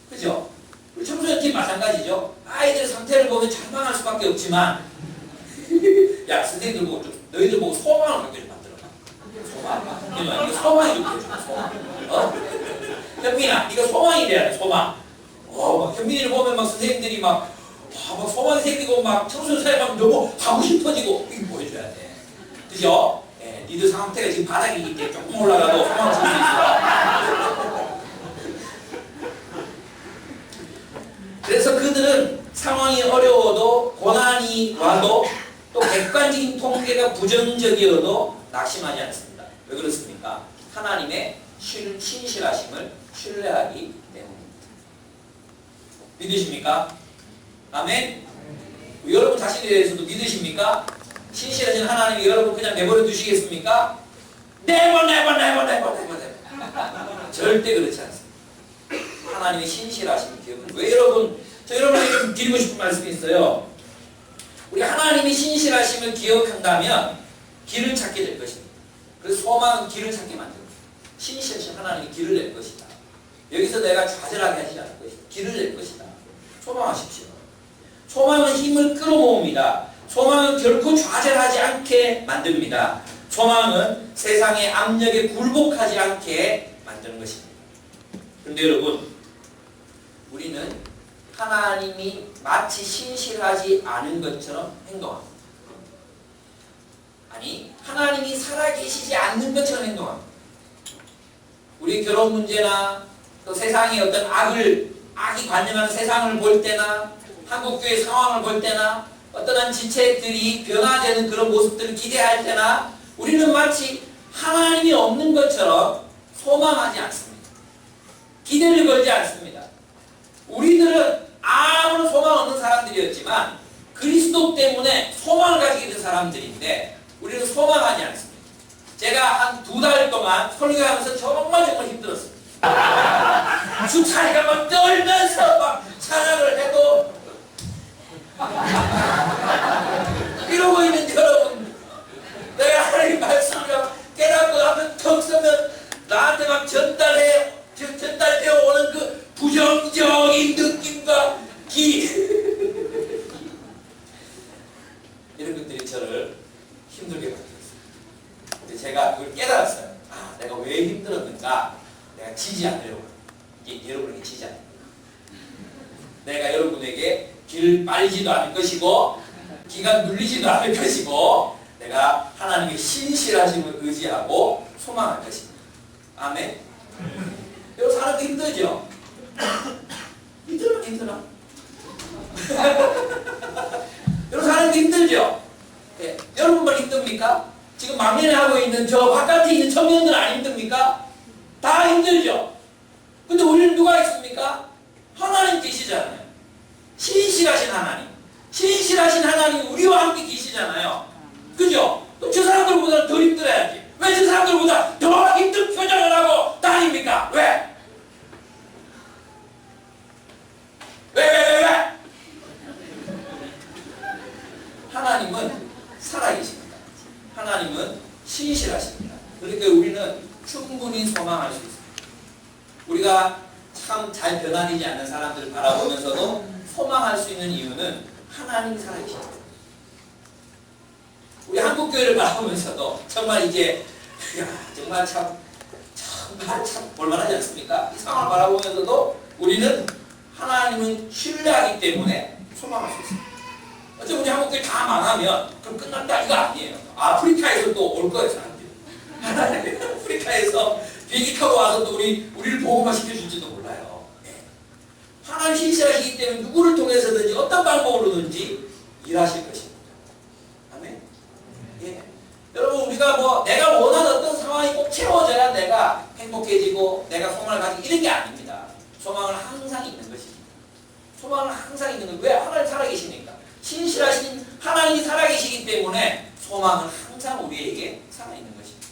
그죠? 우리 청소년팀 마찬가지죠. 아이들 상태를 보면 절망할 수밖에 없지만 야 선생님들 보고 좀 너희들 보고 소망을 갖게 좀 만들어봐. 소망. 이거 소망이 좀 해줘. 소망. 현민아 이거 소망이 돼야 돼. 소망. 막 현민이를 보면 막 선생님들이 막 소망이 생기고 막 청소년 사회 막 너무 하고 싶어지고 이거 보여줘야 돼. 그죠? 예, 니들 상태가 지금 바닥이기 때문에 조금 올라가도 소망을 줄 수 있어. 그래서 그들은 상황이 어려워도 고난이 와도 또 객관적인 통계가 부정적이어도 낙심하지 않습니다. 왜 그렇습니까? 하나님의 신실하심을 신뢰하기 때문입니다. 믿으십니까? 아멘? 여러분 자신에 대해서도 믿으십니까? 신실하신 하나님이 여러분 그냥 내버려 두시겠습니까? never. 절대 그렇지 않습니다. 하나님의 신실하심을 기억을. 왜 여러분, 저 여러분에게 좀 드리고 싶은 말씀이 있어요. 우리 하나님의 신실하심을 기억한다면 길을 찾게 될 것입니다. 그래서 소망은 길을 찾게 만듭니다. 신실하신 하나님이 길을 낼 것이다. 여기서 내가 좌절하게 하지 않을 것이다. 길을 낼 것이다. 소망하십시오. 소망은 힘을 끌어모읍니다. 소망은 결코 좌절하지 않게 만듭니다. 소망은 세상의 압력에 굴복하지 않게 만드는 것입니다. 그런데 여러분, 우리는 하나님이 마치 신실하지 않은 것처럼 행동합니다. 아니, 하나님이 살아계시지 않는 것처럼 행동합니다. 우리 결혼 문제나 또 세상의 어떤 악이 관념하는 세상을 볼 때나 한국교회 상황을 볼 때나 어떠한 지체들이 변화되는 그런 모습들을 기대할 때나 우리는 마치 하나님이 없는 것처럼 소망하지 않습니다. 기대를 걸지 않습니다. 우리들은 아무런 소망 없는 사람들이었지만 그리스도 때문에 소망을 가지게 된 사람들인데 우리는 소망하지 않습니다. 제가 한 2달 동안 설교하면서 정말 힘들었습니다. 주차리가 막 떨면서 막 찬양을 해도 이러고 있는 여러분, 내가 하나님 말씀을 깨닫고 나면 턱 서면 나한테 막 전달되어 오는 그 부정적인 느낌과 이런 것들이 저를 힘들게 만들었어요. 근데 제가 그걸 깨달았어요. 아, 내가 왜 힘들었는가? 내가 지지 않으려고. 이게 여러분에게 지지 않는 거예요. 내가 여러분에게 길을 빨리지도 않을 것이고 기간 눌리지도 않을 것이고 내가 하나님의 신실하심을 의지하고 소망할 것입니다. 아멘? 여러분 사는 게 힘들죠? 힘들어. 여러분 사는 게 힘들죠? 네. 여러분만 힘듭니까? 지금 막내를 하고 있는 저 바깥에 있는 청년들은 안 힘듭니까? 다 힘들죠? 근데 우리는 누가 있습니까? 하나님 계시잖아요. 신실하신 하나님. 신실하신 하나님이 우리와 함께 계시잖아요. 그죠? 또 저 사람들보다 더 힘들어야지. 왜 저 사람들보다 더 힘든 표정을 하고 다닙니까? 왜? 왜? 하나님은 살아계십니다. 하나님은 신실하십니다. 그러니까 우리는 충분히 소망할 수 있습니다. 우리가 참 잘 변화되지 않는 사람들을 바라보면서도 소망할 수 있는 이유는 하나님이 살아계십니다. 우리 한국교회를 바라보면서도 정말 이제 정말 참 볼만하지 않습니까? 이 상황을 바라보면서도 우리는 하나님은 신뢰하기 때문에 소망할 수 있습니다. 어차피 우리 한국교회 다 망하면 그럼 끝났다 이거 아니에요. 아프리카에서 또 올 거예요 사람들이. 아프리카에서 비행기 타고 와서 또 우리를 보호만 시켜줄지도 몰라요. 하나님 신실하시기 때문에 누구를 통해서든지 어떤 방법으로든지 일하실 것입니다. 아멘. 예. 여러분 우리가 내가 원하는 어떤 상황이 꼭 채워져야 내가 행복해지고 내가 소망을 가지고 이런 게 아닙니다. 소망은 항상 있는 것입니다. 소망은 항상 있는 것. 왜? 하나님 살아계시니까. 신실하신 하나님이 살아계시기 때문에 소망은 항상 우리에게 살아있는 것입니다.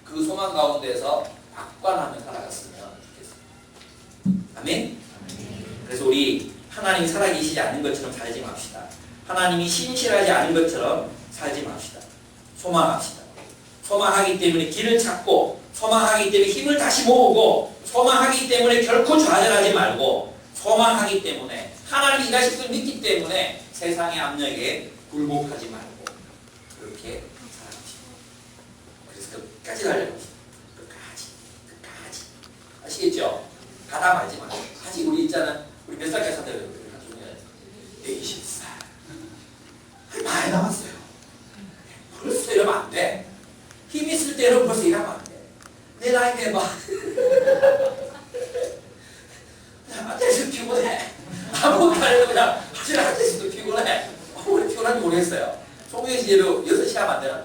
그 소망 가운데서 박관하며 살아갔으면 좋겠습니다. 아멘? 그래서 우리 하나님이 살아계시지 않는 것처럼 살지 맙시다. 하나님이 신실하지 않은 것처럼 살지 맙시다. 소망합시다. 소망하기 때문에 길을 찾고 소망하기 때문에 힘을 다시 모으고 소망하기 때문에 결코 좌절하지 말고 소망하기 때문에 하나님이 일하실 걸 믿기 때문에 세상의 압력에 굴복하지 말고 그렇게 살아갑시다. 그래서 끝까지 달려갑시다. 끝까지. 아시겠죠? 가다 말지 말고. 아직 우리 있잖아. 우리 몇 살까지 산다고 그래요? 20살. 많이 남았어요. 벌써 이러면 안 돼. 힘 있을 때는 벌써 이러면 안 돼. 내 나이 내봐. 그냥 앉아있어도 피곤해. 아무것도 안 해도 그냥 하질 앉아있어도 피곤해. 왜 피곤한지 모르겠어요. 송영희 씨 예배 6시 하면 안 되나?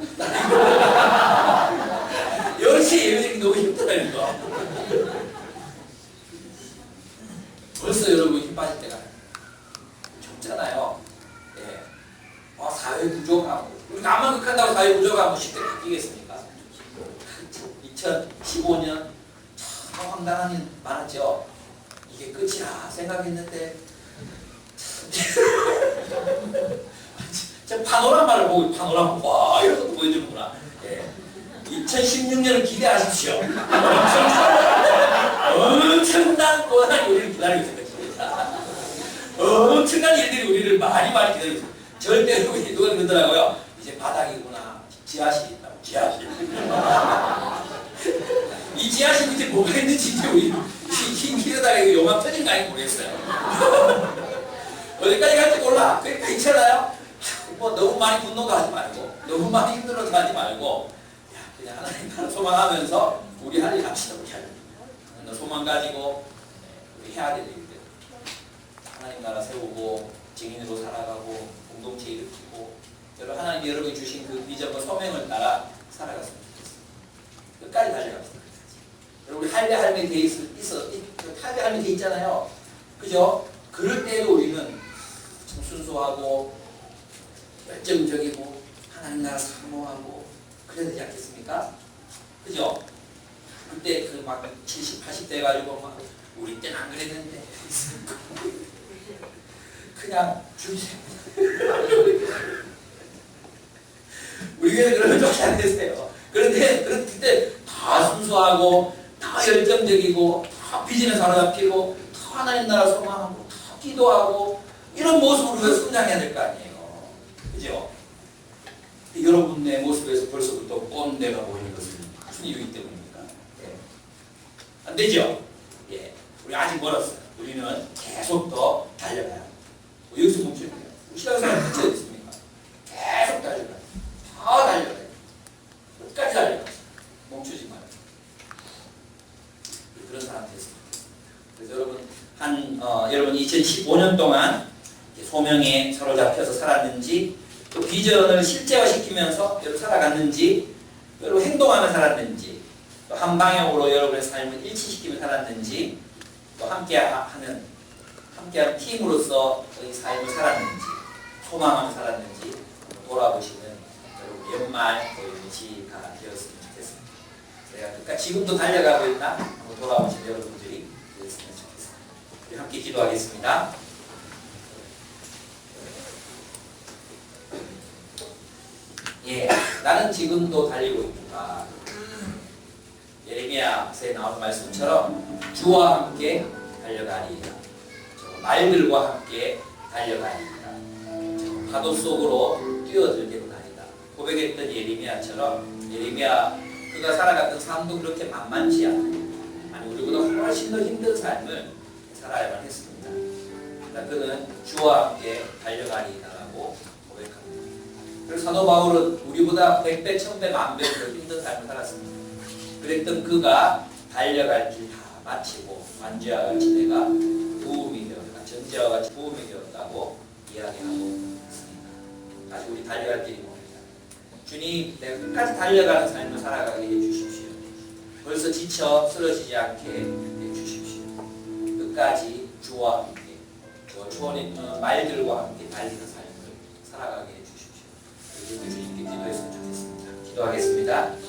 10시 예배드리기 너무 힘들어요. 벌써 여러분 힘 빠질 때가 좁잖아요. 예. 사회 구조가 우리가 암만 극한다고 사회 구조가 뭐 쉽게 바뀌겠습니까? 2015년 참 황당한 일 많았죠. 이게 끝이야 생각했는데 참 파노라마를 보고 파노라마 와 이런 것도 보여주는구나. 예. 2016년을 기대하십시오. 엄청난 고난이 우리를 기다리고 있을 것입니다. 엄청난 일들이 우리를 많이 기다리고 있습니다. 절대로 누가 그러더라고요. 이제 바닥이구나. 지하실이 있다고. 지하실. 이 지하실 밑에 뭐가 있는지 이제 우리 힘기르다가 용암 터진 거 아닌지 모르겠어요. 어디까지 갈지 몰라. 그러니까 있잖아요. 너무 많이 분노도 하지 말고 너무 많이 힘들어도 하지 말고 그냥 하나님 나라 소망하면서 우리 할 일 합시다. 우리 할 일. 소망 가지고 우리 해야 될 일들. 하나님 나라 세우고 증인으로 살아가고 공동체 일으키고 하나님 여러분이 주신 그 비전과 소명을 따라 살아갔으면 좋겠습니다. 끝까지 달려갑시다. 우리 할배 할매 돼 할배 할매 돼 있잖아요. 그죠? 그럴 때도 우리는 참 순수하고 열정적이고 하나님 나라 사모하고 그래야 되지 않겠습니까? 그죠? 그때 그 막 70, 80대 가지고 막 우리 때는 안 그랬는데 그냥 주세요. 우리 교회 그러면 좋지 않으세요? 그런데 그때 다 순수하고 다 열정적이고 다 비전에 사로잡히고 다 하나님 나라 소망하고 다 기도하고 이런 모습으로 성장해야 될 거 아니에요. 그죠? 여러분의 모습에서 벌써부터 꼰대가 보이는 것은 무슨 이유이기 때문입니까? 예. 안 되죠? 예. 우리 아직 멀었어요. 우리는 계속 더 달려가요. 여기서 멈춰야 돼요. 신앙생활 끝이 어디 있습니까? 계속 달려가요. 다 달려가요. 끝까지 달려가요. 멈추지 마요. 그런 사람 됐습니다. 그래서 여러분, 여러분 2015년 동안 소명에 사로잡혀서 살았는지, 또 비전을 실제화시키면서 여러분 살아갔는지, 여러분 행동하며 살았는지, 또 한 방향으로 여러분의 삶을 일치시키며 살았는지, 또 함께하는 팀으로서 이 삶을 살았는지, 소망하며 살았는지 돌아보시는 여러분 연말 시가 되었으면 좋겠습니다. 제가 그러니까 지금도 달려가고 있나 한번 돌아보시는 여러분들이 되었으면 좋겠습니다. 우리 함께 기도하겠습니다. 예, 나는 지금도 달리고 있다. 예레미야서에 나오는 말씀처럼 주와 함께 달려가리이다. 말들과 함께 달려가리이다. 파도 속으로 뛰어들게로 가리이다. 고백했던 예레미야처럼 예레미야 그가 살아갔던 삶도 그렇게 만만치 않아요. 아니 우리보다 훨씬 더 힘든 삶을 살아야만 했습니다. 그러나 그는 주와 함께 달려가리이다라고 고백합니다. 그래서 사도 바울은 우리보다 100배, 1000배, 만배 더 힘든 삶을 살았습니다. 그랬던 그가 달려갈 길 다 마치고 관제와 같이 내가 부음이 되었다. 전제와 같이 부음이 되었다고 이야기하고 있습니다. 다시 우리 달려갈 길이 뭡니까? 주님, 내가 끝까지 달려가는 삶을 살아가게 해주십시오. 벌써 지쳐 쓰러지지 않게 해주십시오. 끝까지 주와 함께 초원에 말들과 함께 달리는 삶을 살아가게 해주십시오. 주님께 기도했으면 좋겠습니다. 기도하겠습니다.